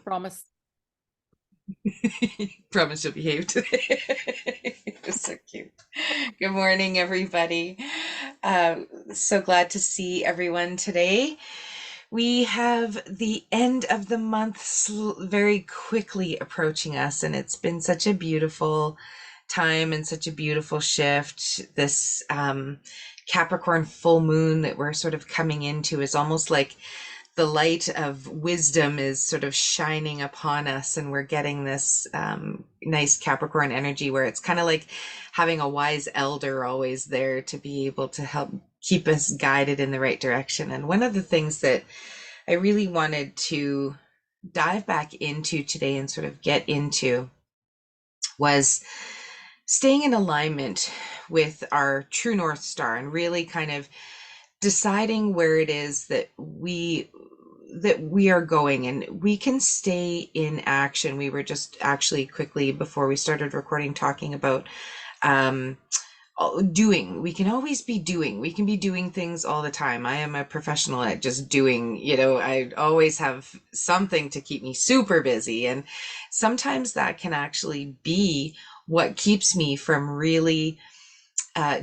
Promise. Promise you'll behave today. It was so cute. Good morning, everybody. So glad to see everyone today. We have the end of the month very quickly approaching us, and it's been such a beautiful time and such a beautiful shift. This Capricorn full moon that we're sort of coming into is almost like the light of wisdom is sort of shining upon us, and we're getting this nice Capricorn energy where it's kind of like having a wise elder always there to be able to help keep us guided in the right direction. And one of the things that I really wanted to dive back into today and sort of get into was staying in alignment with our true North Star and really kind of deciding where it is that we are going, and we can stay in action. We were just actually quickly before we started recording talking about um doing. We can always be doing. We can be doing things all the time. I am a professional at just doing. I always have something to keep me super busy, and sometimes that can actually be what keeps me from really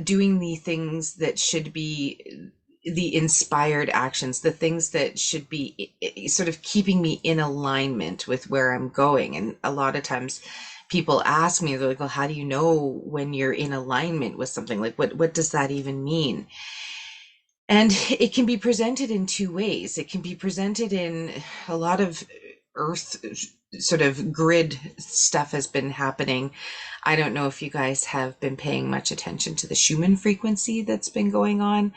doing the things that should be the inspired actions, the things that should be sort of keeping me in alignment with where I'm going. And a lot of times people ask me, they're like, well, how do you know when you're in alignment with something? Like, what does that even mean? And it can be presented in two ways. It can be presented in a lot of earth sort of grid stuff has been happening. I don't know if you guys have been paying much attention to the Schumann frequency that's been going on.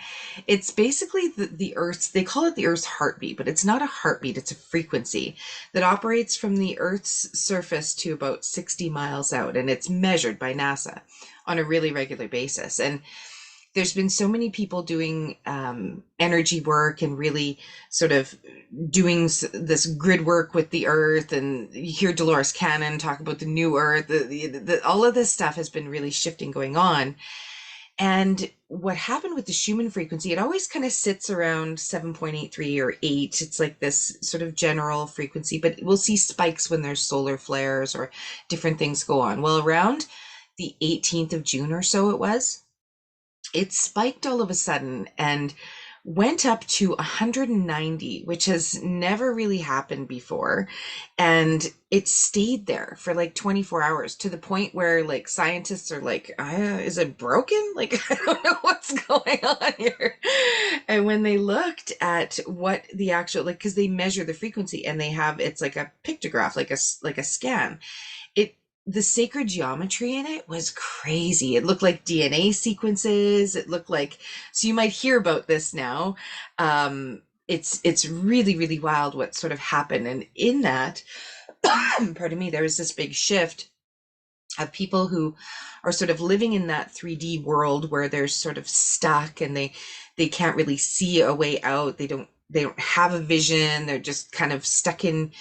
It's basically the Earth's, they call it the Earth's heartbeat, but it's not a heartbeat, it's a frequency that operates from the Earth's surface to about 60 miles out, and it's measured by NASA on a really regular basis. And there's been so many people doing energy work and really sort of doing this grid work with the earth, and you hear Dolores Cannon talk about the new earth. All of this stuff has been really shifting going on. And what happened with the Schumann frequency, it always kind of sits around 7.83 or 8. It's like this sort of general frequency, but we'll see spikes when there's solar flares or different things go on. Well, around the 18th of June or so it spiked all of a sudden and went up to 190, which has never really happened before. And it stayed there for like 24 hours to the point where like scientists are like, is it broken? Like, I don't know what's going on here. And when they looked at what the actual, like, because they measure the frequency and they have, it's like a pictograph, like a scan. It The sacred geometry in it was crazy. It looked like DNA sequences. It looked like, so you might hear about this now. It's really, really wild what sort of happened. And in that, pardon me, there was this big shift of people who are sort of living in that 3D world where they're sort of stuck, and they can't really see a way out. They don't have a vision. They're just kind of stuck in,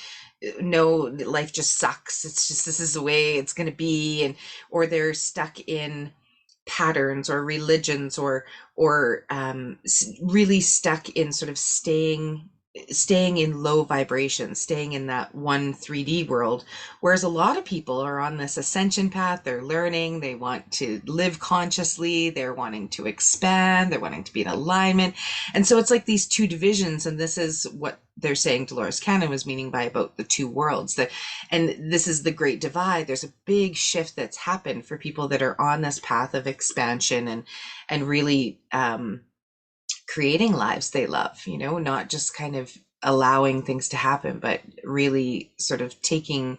no, life just sucks. It's just, this is the way it's going to be. And or they're stuck in patterns or religions, or really stuck in sort of staying in low vibration, staying in that one 3D world. Whereas a lot of people are on this ascension path, they're learning, they want to live consciously, they're wanting to expand, they're wanting to be in alignment. And so it's like these two divisions, and this is what they're saying Dolores Cannon was meaning by about the two worlds. And this is the great divide. There's a big shift that's happened for people that are on this path of expansion and really creating lives they love, not just kind of allowing things to happen, but really sort of taking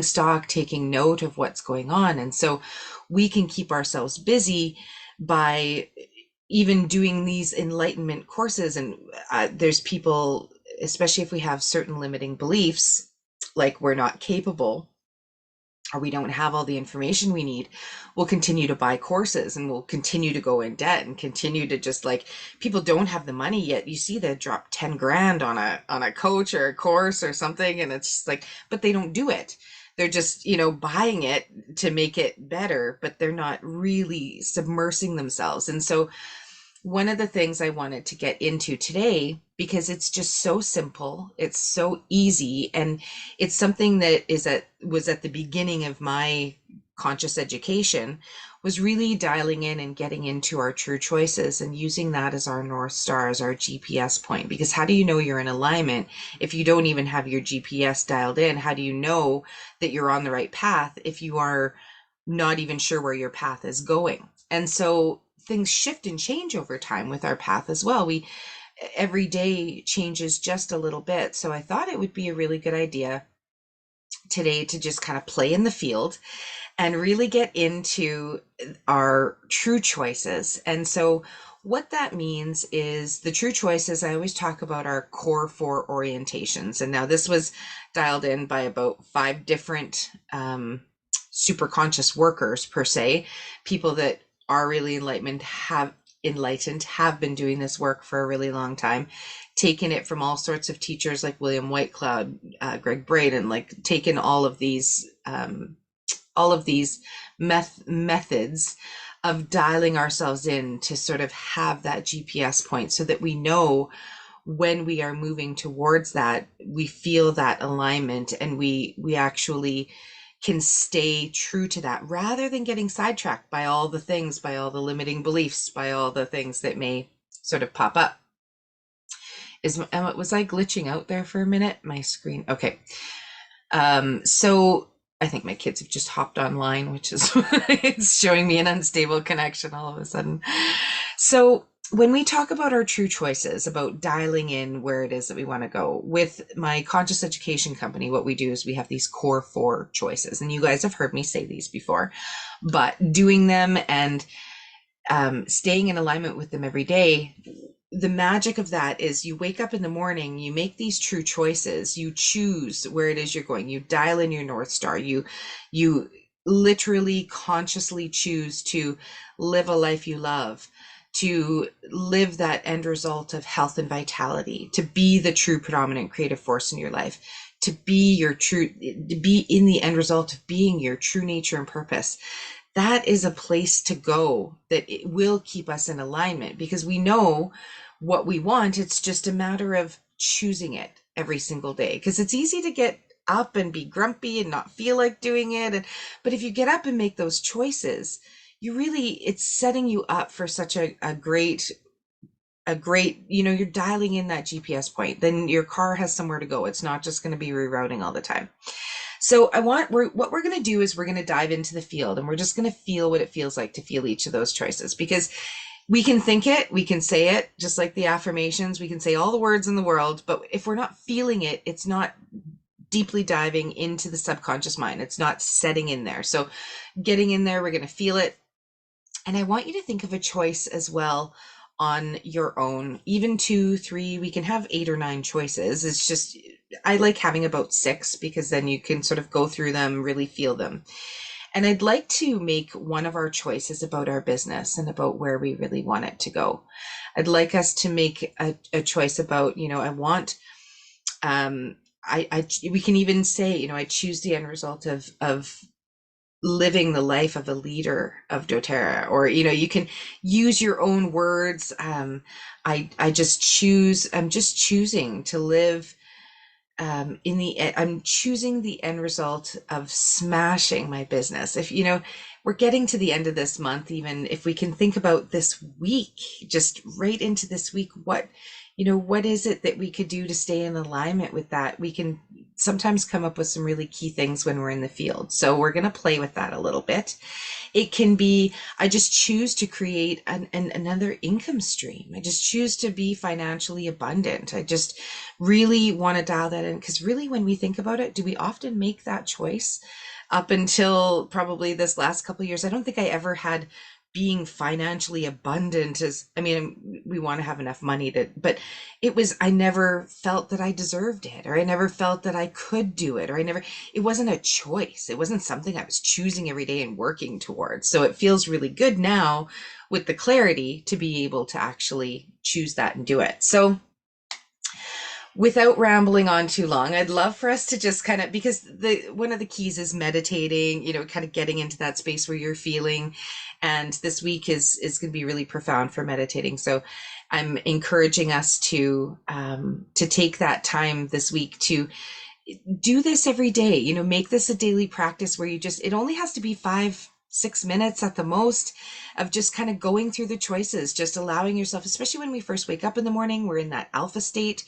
stock, taking note of what's going on. And so we can keep ourselves busy by even doing these enlightenment courses. And there's people, especially if we have certain limiting beliefs, like we're not capable or we don't have all the information we need, we'll continue to buy courses and we'll continue to go in debt and continue to just, like, people don't have the money yet. You see they drop 10 grand on a coach or a course or something, and it's just like, but they don't do it. They're just, buying it to make it better, but they're not really submersing themselves. And so one of the things I wanted to get into today, because it's just so simple, it's so easy, and it's something that was at the beginning of my conscious education, was really dialing in and getting into our true choices and using that as our North Star, as our GPS point. Because how do you know you're in alignment if you don't even have your GPS dialed in? How do you know that you're on the right path if you are not even sure where your path is going? And so things shift and change over time with our path as well. Every day changes just a little bit. So I thought it would be a really good idea today to just kind of play in the field and really get into our true choices. And so what that means is the true choices, I always talk about our core four orientations. And now this was dialed in by about 5 different super conscious workers per se, people that are really enlightened, have been doing this work for a really long time, taken it from all sorts of teachers like William Whitecloud, Greg Braden, like taken all of these methods of dialing ourselves in to sort of have that GPS point so that we know when we are moving towards that, we feel that alignment, and we actually can stay true to that rather than getting sidetracked by all the things, by all the limiting beliefs, by all the things that may sort of pop up. Was I glitching out there for a minute? My screen. Okay. So I think my kids have just hopped online, which is it's showing me an unstable connection all of a sudden. So when we talk about our true choices, about dialing in where it is that we want to go, with my conscious education company, what we do is we have these core 4 choices. And you guys have heard me say these before, but doing them and staying in alignment with them every day, the magic of that is you wake up in the morning, you make these true choices, you choose where it is you're going, you dial in your North Star, you literally consciously choose to live a life you love, to live that end result of health and vitality, to be the true predominant creative force in your life, to be in the end result of being your true nature and purpose. That is a place to go that it will keep us in alignment, because we know what we want. It's just a matter of choosing it every single day, because it's easy to get up and be grumpy and not feel like doing it. But if you get up and make those choices, it's setting you up for such a great, you're dialing in that GPS point. Then your car has somewhere to go. It's not just going to be rerouting all the time. So what we're going to do is we're going to dive into the field, and we're just going to feel what it feels like to feel each of those choices, because we can think it, we can say it, just like the affirmations, we can say all the words in the world, but if we're not feeling it, it's not deeply diving into the subconscious mind. It's not setting in there. So getting in there, we're going to feel it. And I want you to think of a choice as well on your own, even 2, 3, we can have 8 or 9 choices. It's just, I like having about 6, because then you can sort of go through them, really feel them. And I'd like to make one of our choices about our business and about where we really want it to go. I'd like us to make a choice about, I want, we can even say, I choose the end result of living the life of a leader of doTERRA, or you can use your own words. I'm just choosing to live I'm choosing the end result of smashing my business. If we're getting to the end of this month, even if we can think about this week, just right into this week, what is it that we could do to stay in alignment with that? We can sometimes come up with some really key things when we're in the field. So we're going to play with that a little bit. It can be, I just choose to create another income stream. I just choose to be financially abundant. I just really want to dial that in, because really, when we think about it, do we often make that choice? Up until probably this last couple of years, I don't think I ever had being financially abundant we want to have enough money but I never felt that I deserved it, or I never felt that I could do it, or it wasn't a choice. It wasn't something I was choosing every day and working towards. So it feels really good now with the clarity to be able to actually choose that and do it. So without rambling on too long, I'd love for us to just kind of, because the one of the keys is meditating, kind of getting into that space where you're feeling. And this week is going to be really profound for meditating. So I'm encouraging us to take that time this week to do this every day. Make this a daily practice where it only has to be 5-6 minutes at the most, of just kind of going through the choices, just allowing yourself, especially when we first wake up in the morning, we're in that alpha state.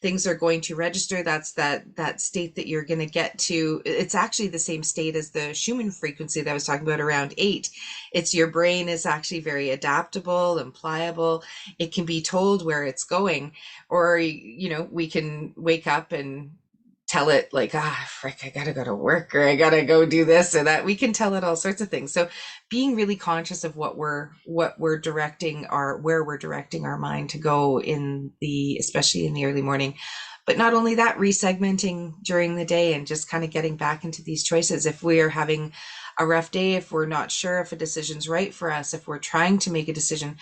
Things are going to register. That's that state that you're going to get to. It's actually the same state as the Schumann frequency that I was talking about around 8. It's your brain is actually very adaptable and pliable. It can be told where it's going, or we can wake up and tell it like, frick, I gotta go to work, or I gotta go do this or that. We can tell it all sorts of things. So being really conscious of what we're directing where we're directing our mind to go especially in the early morning. But not only that, resegmenting during the day and just kind of getting back into these choices. If we are having a rough day, if we're not sure if a decision's right for us, if we're trying to make a decision,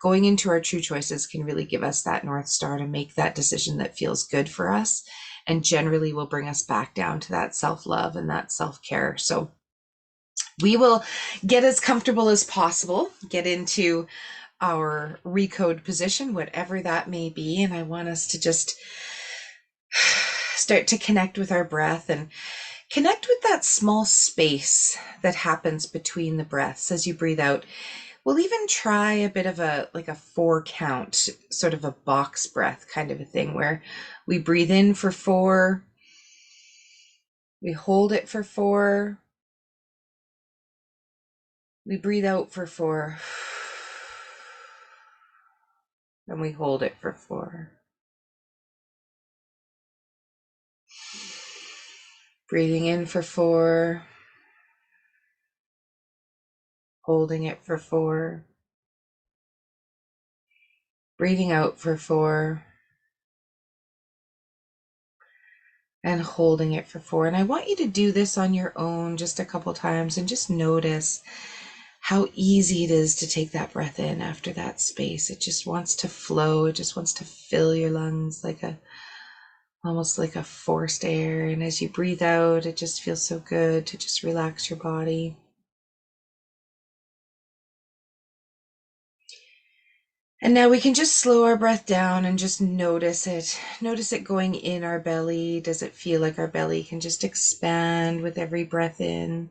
going into our true choices can really give us that North Star to make that decision that feels good for us, and generally will bring us back down to that self-love and that self-care. So we will get as comfortable as possible, get into our recode position, whatever that may be. And I want us to just start to connect with our breath and connect with that small space that happens between the breaths as you breathe out. We'll even try a bit of a 4 count, sort of a box breath kind of a thing, where we breathe in for 4, we hold it for 4, we breathe out for 4, and we hold it for 4. Breathing in for 4, holding it for 4, breathing out for 4, and holding it for 4. And I want you to do this on your own just a couple times and just notice how easy it is to take that breath in after that space. It just wants to flow. It just wants to fill your lungs almost like a forced air. And as you breathe out, it just feels so good to just relax your body. And now we can just slow our breath down and just notice it. Notice it going in our belly. Does it feel like our belly can just expand with every breath in?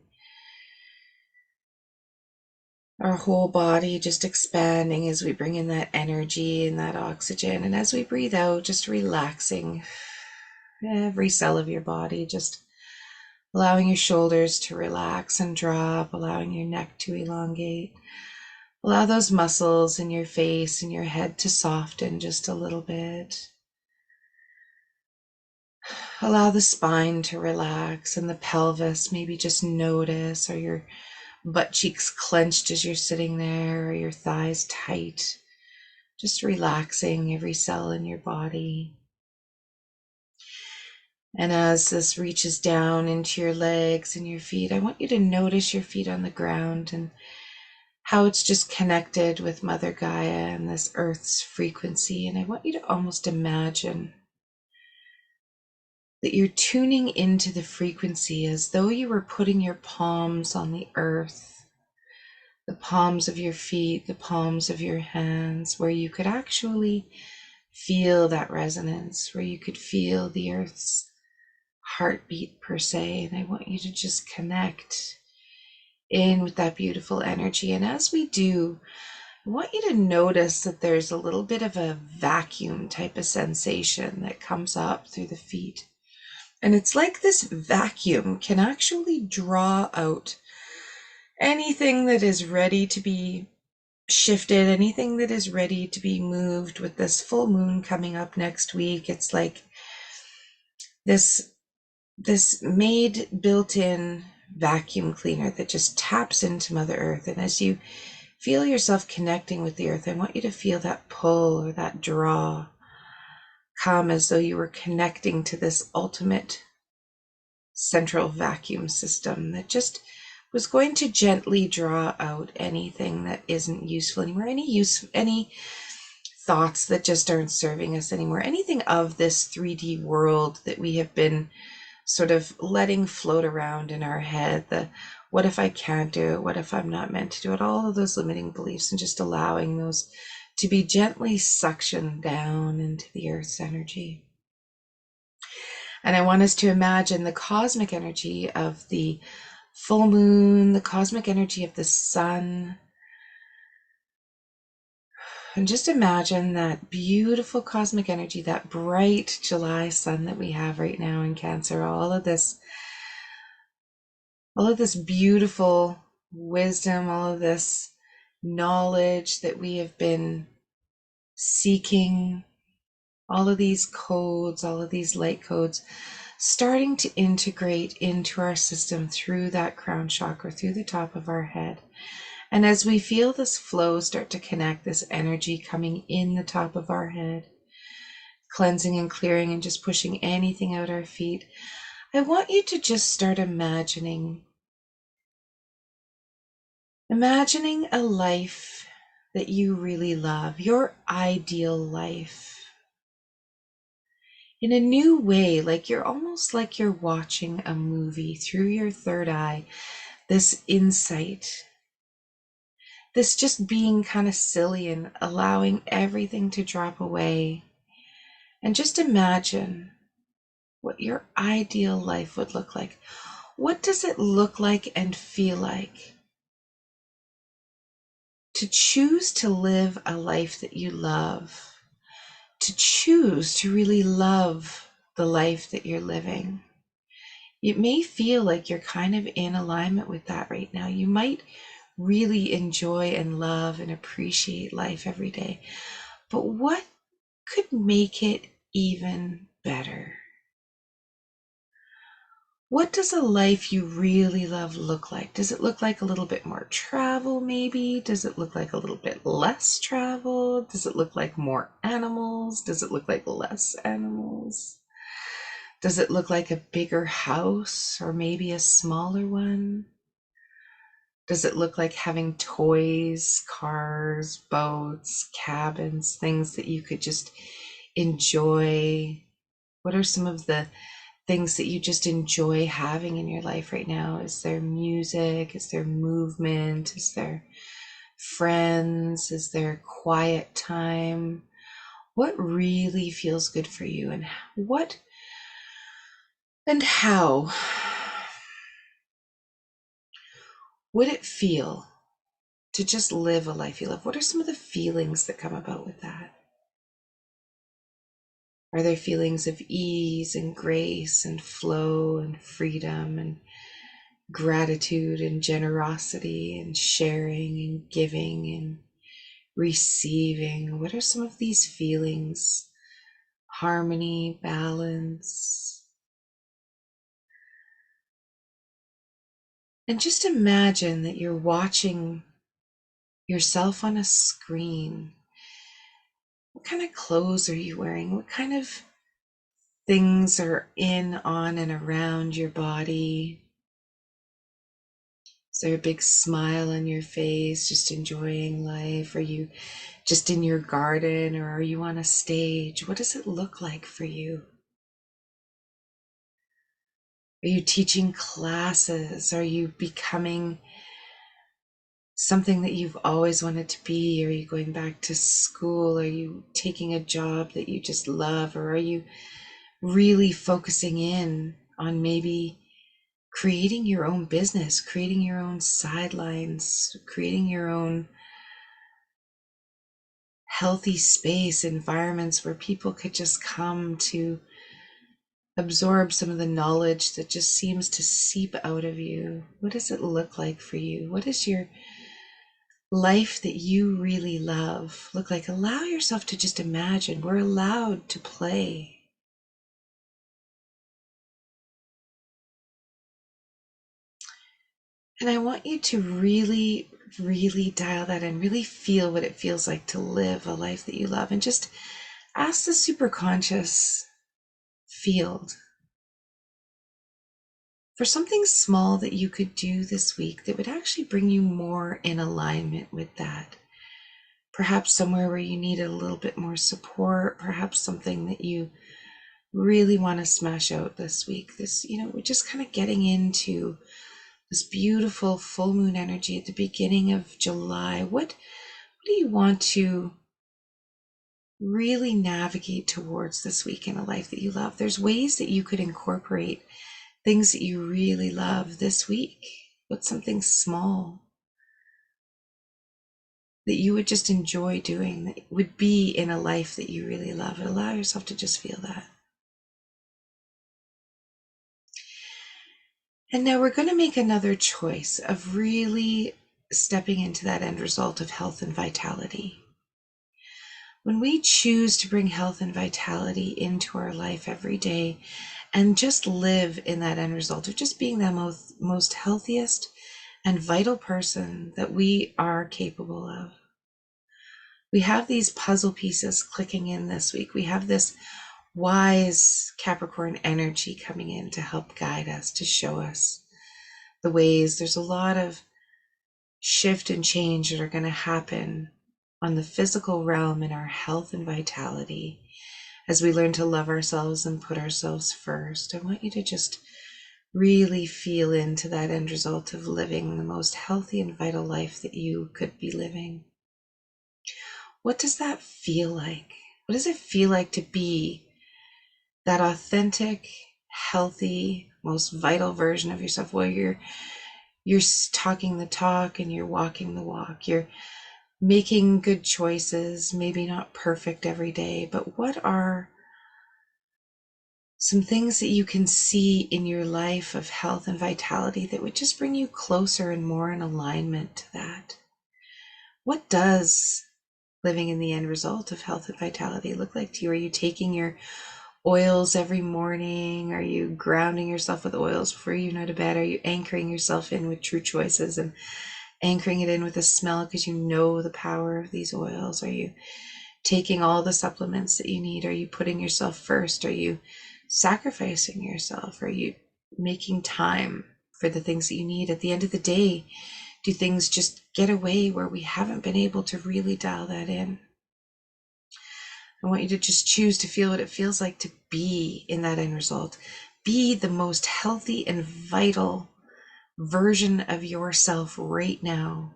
Our whole body just expanding as we bring in that energy and that oxygen. And as we breathe out, just relaxing every cell of your body, just allowing your shoulders to relax and drop, allowing your neck to elongate. Allow those muscles in your face and your head to soften just a little bit. Allow the spine to relax and the pelvis, maybe just notice, or your butt cheeks clenched as you're sitting there, or your thighs tight. Just relaxing every cell in your body. And as this reaches down into your legs and your feet, I want you to notice your feet on the ground and how it's just connected with Mother Gaia and this Earth's frequency. And I want you to almost imagine that you're tuning into the frequency as though you were putting your palms on the earth, the palms of your feet, the palms of your hands, where you could actually feel that resonance, where you could feel the earth's heartbeat per se. And I want you to just connect in with that beautiful energy. And as we do, I want you to notice that there's a little bit of a vacuum type of sensation that comes up through the feet. And it's like this vacuum can actually draw out anything that is ready to be shifted, anything that is ready to be moved. With this full moon coming up next week, it's like this made built-in vacuum cleaner that just taps into Mother Earth. And as you feel yourself connecting with the earth, I want you to feel that pull or that draw come as though you were connecting to this ultimate central vacuum system that just was going to gently draw out anything that isn't useful anymore, any thoughts that just aren't serving us anymore, anything of this 3D world that we have been sort of letting float around in our head, the what if I can't do it, what if I'm not meant to do it, all of those limiting beliefs, and just allowing those to be gently suctioned down into the earth's energy. And I want us to imagine the cosmic energy of the full moon, the cosmic energy of the sun. And just imagine that beautiful cosmic energy, that bright July sun that we have right now in Cancer, all of this beautiful wisdom, all of this knowledge that we have been seeking, all of these codes, all of these light codes, starting to integrate into our system through that crown chakra, through the top of our head. And as we feel this flow start to connect, this energy coming in the top of our head, cleansing and clearing and just pushing anything out our feet, I want you to just start imagining a life that you really love, your ideal life, in a new way, like you're almost like you're watching a movie through your third eye, this insight, this just being kind of silly and allowing everything to drop away. And just imagine what your ideal life would look like. What does it look like and feel like to choose to live a life that you love, to choose to really love the life that you're living? It may feel like you're kind of in alignment with that right now. You might really enjoy and love and appreciate life every day. But what could make it even better? What does a life you really love look like? Does it look like a little bit more travel, maybe? Does it look like a little bit less travel? Does it look like more animals? Does it look like less animals? Does it look like a bigger house or maybe a smaller one? Does it look like having toys, cars, boats, cabins, things that you could just enjoy? What are some of the things that you just enjoy having in your life right now? Is there music? Is there movement? Is there friends? Is there quiet time? What really feels good for you, and what and how would it feel to just live a life you love? What are some of the feelings that come about with that? Are there feelings of ease and grace and flow and freedom and gratitude and generosity and sharing and giving and receiving? What are some of these feelings? Harmony, balance. And just imagine that you're watching yourself on a screen. What kind of clothes are you wearing? What kind of things are in, on, and around your body? Is there a big smile on your face, just enjoying life? Are you just in your garden, or are you on a stage? What does it look like for you? Are you teaching classes? Are you becoming something that you've always wanted to be? Are you going back to school? Are you taking a job that you just love? Or are you really focusing in on maybe creating your own business, creating your own sidelines, creating your own healthy space, environments where people could just come to absorb some of the knowledge that just seems to seep out of you? What does it look like for you? What is your life that you really love look like? Allow yourself to just imagine. We're allowed to play. And I want you to really, really dial that in, really feel what it feels like to live a life that you love, and just ask the superconscious field for something small that you could do this week that would actually bring you more in alignment with that. perhaps somewhere where you need a little bit more support, perhaps something that you really want to smash out this week. We're just kind of getting into this beautiful full moon energy at the beginning of July. What do you want to really navigate towards this week in a life that you love? There's ways that you could incorporate things that you really love this week. What's something small that you would just enjoy doing, that would be in a life that you really love? And allow yourself to just feel that. And now we're going to make another choice of really stepping into that end result of health and vitality. When we choose to bring health and vitality into our life every day and just live in that end result of just being the most healthiest and vital person that we are capable of. We have these puzzle pieces clicking in this week. We have this wise Capricorn energy coming in to help guide us, to show us the ways. There's a lot of shift and change that are going to happen on the physical realm in our health and vitality as we learn to love ourselves and put ourselves first. I want you to just really feel into that end result of living the most healthy and vital life that you could be living. What does that feel like? What does it feel like to be that authentic, healthy, most vital version of yourself, where you're talking the talk and you're walking the walk, you're making good choices, maybe not perfect every day, but what are some things that you can see in your life of health and vitality that would just bring you closer and more in alignment to that? What does living in the end result of health and vitality look like to you? Are you taking your oils every morning? Are you grounding yourself with oils before you go to bed? Are you anchoring yourself in with true choices and anchoring it in with a smell because you know the power of these oils? Are you taking all the supplements that you need? Are you putting yourself first? Are you sacrificing yourself? Are you making time for the things that you need? At the end of the day, do things just get away where we haven't been able to really dial that in? I want you to just choose to feel what it feels like to be in that end result. Be the most healthy and vital version of yourself right now.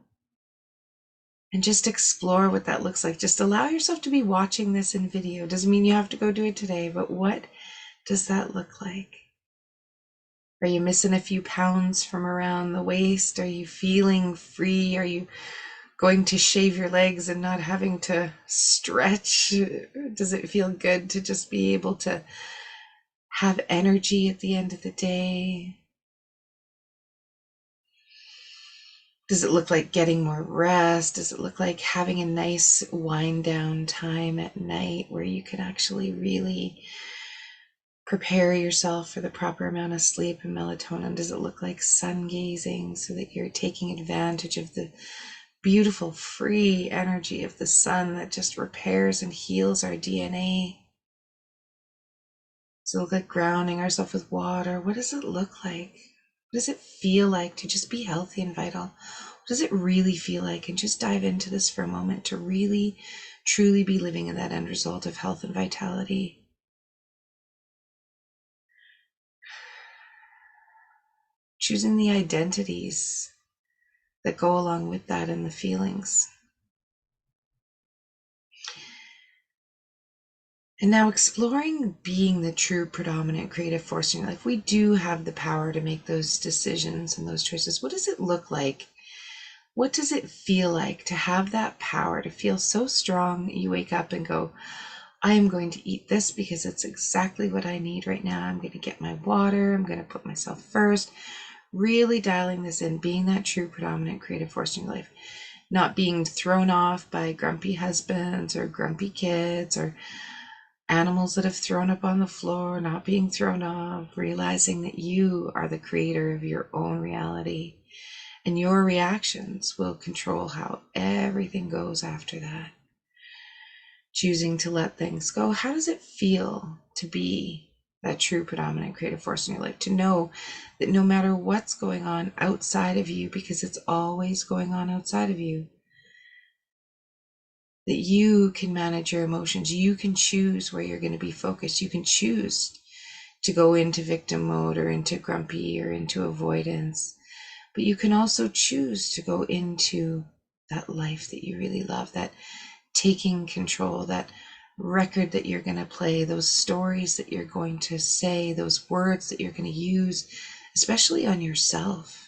And just explore what that looks like. Just allow yourself to be watching this in video. Doesn't mean you have to go do it today, but what does that look like? Are you missing a few pounds from around the waist? Are you feeling free? Are you going to shave your legs and not having to stretch? Does it feel good to just be able to have energy at the end of the day? Does it look like getting more rest? Does it look like having a nice wind down time at night where you can actually really prepare yourself for the proper amount of sleep and melatonin? Does it look like sun gazing so that you're taking advantage of the beautiful free energy of the sun that just repairs and heals our DNA? Does it look like grounding ourselves with water? What does it look like? What does it feel like to just be healthy and vital? What does it really feel like? And just dive into this for a moment to really, truly be living in that end result of health and vitality. Choosing the identities that go along with that and the feelings. And now exploring being the true predominant creative force in your life. We do have the power to make those decisions and those choices. What does it look like? What does it feel like to have that power, to feel so strong you wake up and go, I am going to eat this because it's exactly what I need right now. I'm going to get my water. I'm going to put myself first. Really dialing this in, being that true predominant creative force in your life. Not being thrown off by grumpy husbands or grumpy kids or animals that have thrown up on the floor, not being thrown off, realizing that you are the creator of your own reality and your reactions will control how everything goes after that. Choosing to let things go. How does it feel to be that true predominant creative force in your life? To know that no matter what's going on outside of you, because it's always going on outside of you, that you can manage your emotions. You can choose where you're going to be focused. You can choose to go into victim mode or into grumpy or into avoidance. But you can also choose to go into that life that you really love, that taking control, that record that you're going to play, those stories that you're going to say, those words that you're going to use, especially on yourself,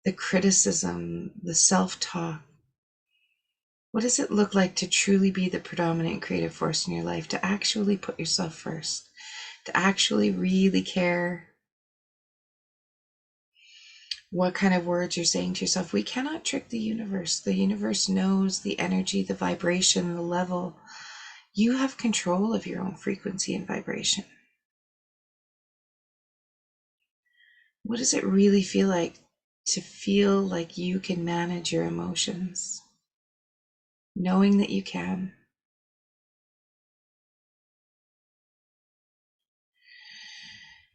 the criticism, the self-talk. What does it look like to truly be the predominant creative force in your life, to actually put yourself first, to actually really care what kind of words you're saying to yourself? We cannot trick the universe. The universe knows the energy, the vibration, the level. You have control of your own frequency and vibration. What does it really feel like to feel like you can manage your emotions, knowing that you can?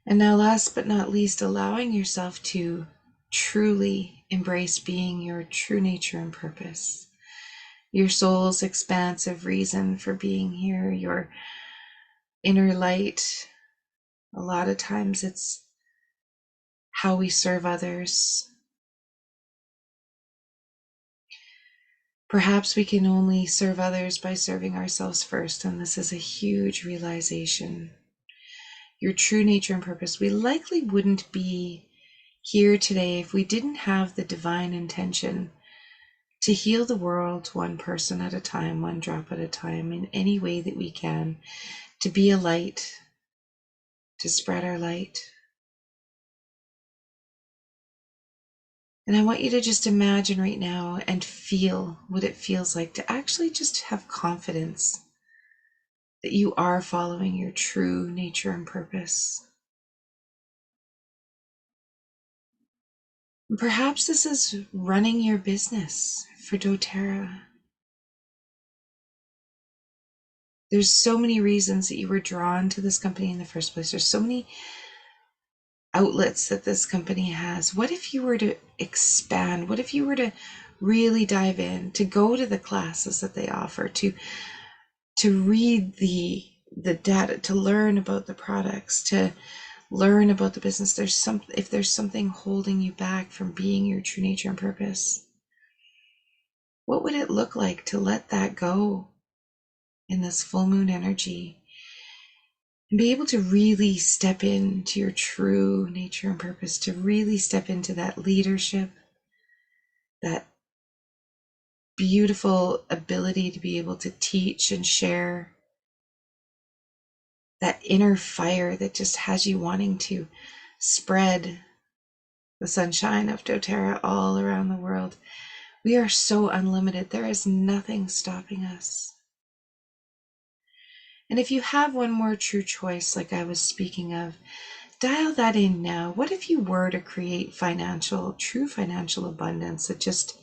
And now, last but not least, allowing yourself to truly embrace being your true nature and purpose, your soul's expansive reason for being here, your inner light. A lot of times it's how we serve others. Perhaps we can only serve others by serving ourselves first, and this is a huge realization. Your true nature and purpose. We likely wouldn't be here today if we didn't have the divine intention to heal the world one person at a time, one drop at a time, in any way that we can, to be a light, to spread our light. And I want you to just imagine right now and feel what it feels like to actually just have confidence that you are following your true nature and purpose. And perhaps this is running your business for doTERRA. There's so many reasons that you were drawn to this company in the first place. There's so many outlets that this company has. What if you were to expand? What if you were to really dive in, to go to the classes that they offer, to read the data, to learn about the products, to learn about the business? If there's something holding you back from being your true nature and purpose, what would it look like to let that go in this full moon energy and be able to really step into your true nature and purpose, to really step into that leadership, that beautiful ability to be able to teach and share, that inner fire that just has you wanting to spread the sunshine of doTERRA all around the world. We are so unlimited. There is nothing stopping us. And if you have one more true choice, like I was speaking of, dial that in now. What if you were to create true financial abundance that just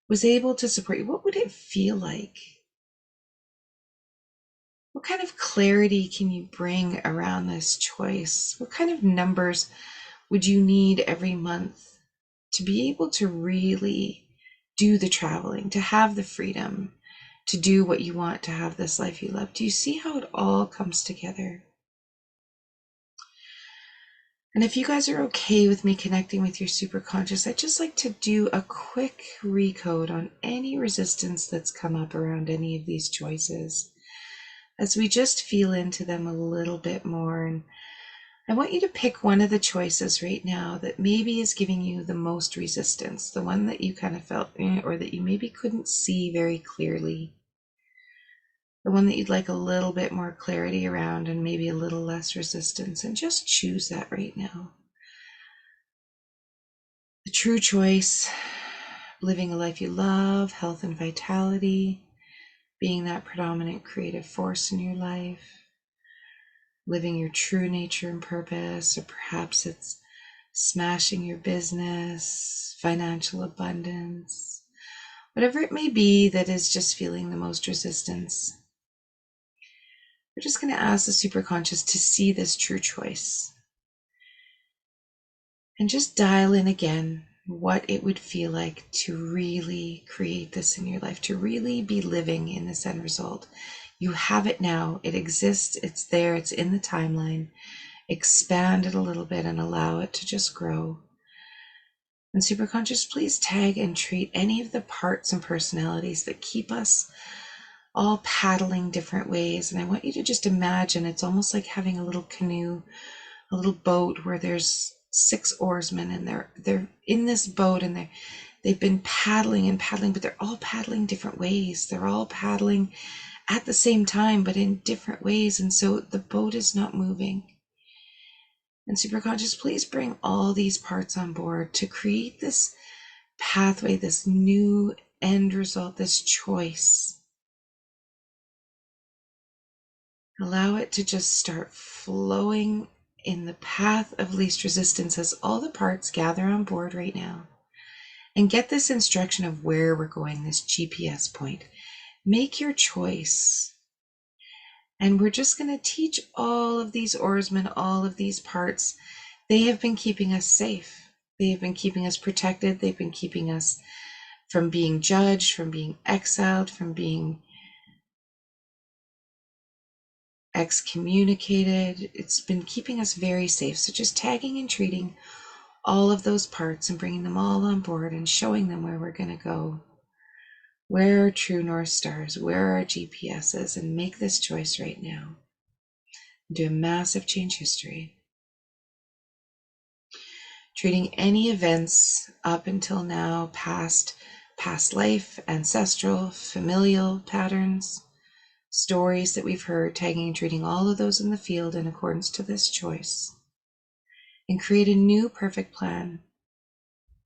was able to support you? What would it feel like? What kind of clarity can you bring around this choice? What kind of numbers would you need every month to be able to really do the traveling, to have the freedom, to do what you want, to have this life you love? Do you see how it all comes together? And if you guys are okay with me connecting with your superconscious, I'd just like to do a quick recode on any resistance that's come up around any of these choices, as we just feel into them a little bit more. And I want you to pick one of the choices right now that maybe is giving you the most resistance, the one that you kind of felt, or that you maybe couldn't see very clearly, the one that you'd like a little bit more clarity around and maybe a little less resistance, and just choose that right now. The true choice: living a life you love, health and vitality, being that predominant creative force in your life, living your true nature and purpose, or perhaps it's smashing your business, financial abundance, whatever it may be that is just feeling the most resistance. We're just going to ask the superconscious to see this true choice and just dial in again what it would feel like to really create this in your life, to really be living in this end result. You have it now. It exists. It's there. It's in the timeline. Expand it a little bit and allow it to just grow. And superconscious, please tag and treat any of the parts and personalities that keep us all paddling different ways. And I want you to just imagine it's almost like having a little canoe, a little boat where there's 6 oarsmen, and they're in this boat, and they've been paddling and paddling, but they're all paddling different ways. They're all paddling at the same time, but in different ways. And so the boat is not moving. And superconscious, please bring all these parts on board to create this pathway, this new end result, this choice. Allow it to just start flowing in the path of least resistance as all the parts gather on board right now. And get this instruction of where we're going, this GPS point. Make your choice. And we're just going to teach all of these oarsmen, all of these parts. They have been keeping us safe. They have been keeping us protected. They've been keeping us from being judged, from being exiled, from being excommunicated. It's been keeping us very safe. So just tagging and treating all of those parts and bringing them all on board and showing them where we're going to go. Where are true North Stars? Where are our GPSs? And make this choice right now. Do a massive change history. Treating any events up until now, past life, ancestral, familial patterns, stories that we've heard, tagging and treating all of those in the field in accordance to this choice. And create a new perfect plan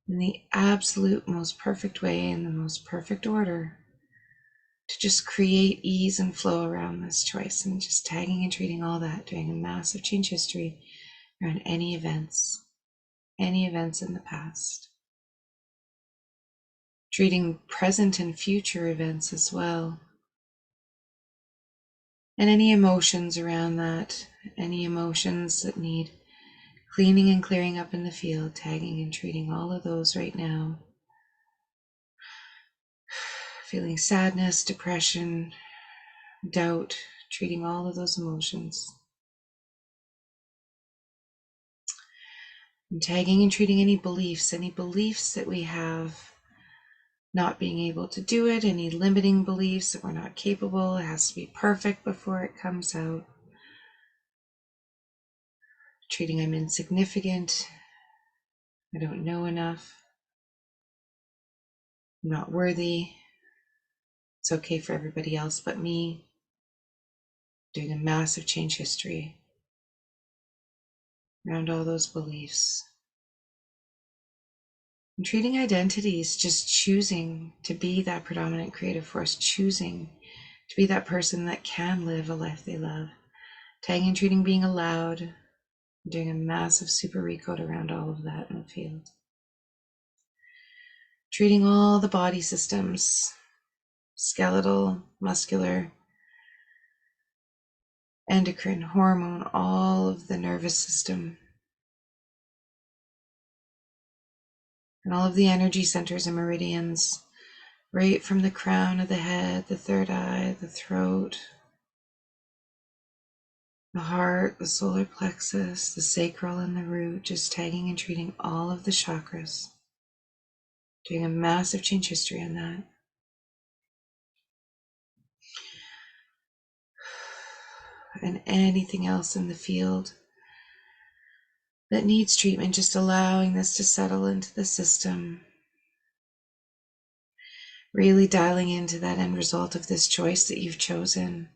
in the absolute most perfect way, in the most perfect order, to just create ease and flow around this choice, and just tagging and treating all that, doing a massive change history around any events in the past. Treating present and future events as well. And any emotions around that, any emotions that need cleaning and clearing up in the field, tagging and treating all of those right now. Feeling sadness, depression, doubt, treating all of those emotions. And tagging and treating any beliefs that we have, not being able to do it, any limiting beliefs that we're not capable, it has to be perfect before it comes out. Treating I'm insignificant, I don't know enough, I'm not worthy, it's okay for everybody else but me. Doing a massive change history around all those beliefs. And treating identities, just choosing to be that predominant creative force, choosing to be that person that can live a life they love. Tagging and treating being allowed, doing a massive super recode around all of that in the field. Treating all the body systems, skeletal, muscular, endocrine, hormone, all of the nervous system, and all of the energy centers and meridians, right from the crown of the head, the third eye, the throat, the heart, the solar plexus, the sacral, and the root, just tagging and treating all of the chakras, doing a massive change history on that. And anything else in the field that needs treatment, just allowing this to settle into the system. Really dialing into that end result of this choice that you've chosen.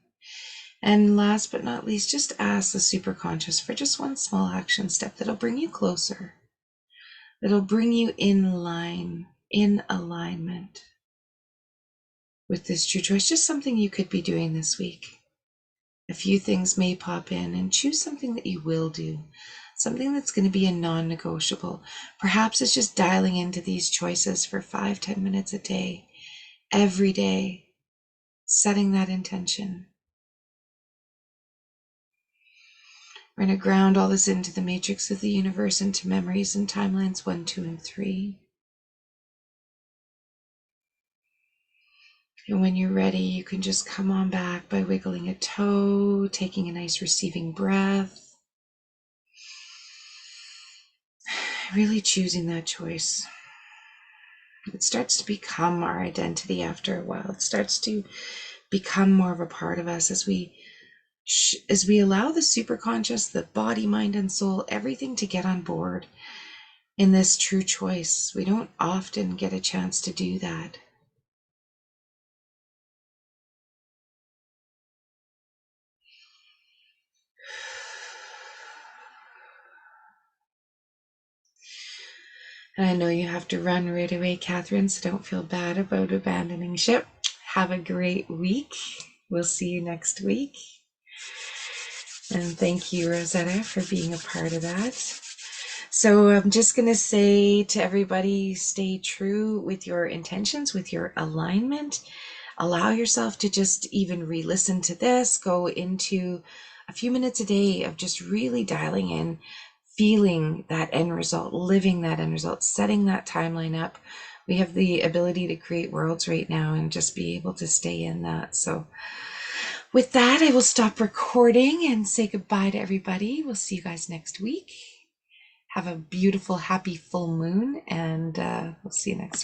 And last but not least, just ask the superconscious for just one small action step that'll bring you closer, that'll bring you in line, in alignment with this true choice. Just something you could be doing this week. A few things may pop in, and choose something that you will do, something that's going to be a non-negotiable. Perhaps it's just dialing into these choices for 5-10 minutes a day, every day, setting that intention. We're going to ground all this into the matrix of the universe, into memories and timelines 1, 2, and 3. And when you're ready, you can just come on back by wiggling a toe, taking a nice receiving breath, really choosing that choice. It starts to become our identity after a while. It starts to become more of a part of us as we allow the superconscious, the body, mind, and soul, everything to get on board in this true choice. We don't often get a chance to do that. And I know you have to run right away, Catherine, so don't feel bad about abandoning ship. Have a great week. We'll see you next week. And thank you, Rosetta, for being a part of that. So I'm just going to say to everybody, stay true with your intentions, with your alignment. Allow yourself to just even re-listen to this. Go into a few minutes a day of just really dialing in, feeling that end result, living that end result, setting that timeline up. We have the ability to create worlds right now and just be able to stay in that. So with that, I will stop recording and say goodbye to everybody. We'll see you guys next week. Have a beautiful, happy full moon, and we'll see you next week.